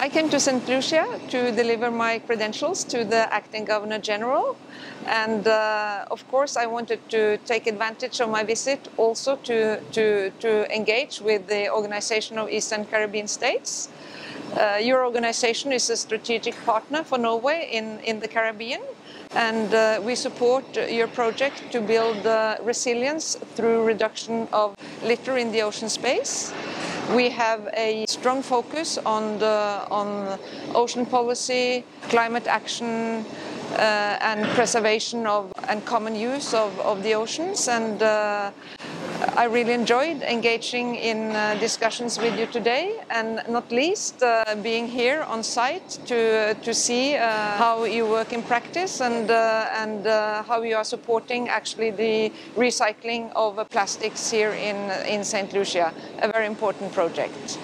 I came to St. Lucia to deliver my credentials to the Acting Governor General, and of course I wanted to take advantage of my visit also to engage with the Organization of Eastern Caribbean States. Your organization is a strategic partner for Norway in the Caribbean, and we support your project to build resilience through reduction of litter in the ocean space. We have a strong focus on ocean policy, climate action, and preservation of and common use of the oceans. And I really enjoyed engaging in discussions with you today, and not least being here on site to see how you work in practice and how you are supporting actually the recycling of plastics here in St. Lucia, a very important project.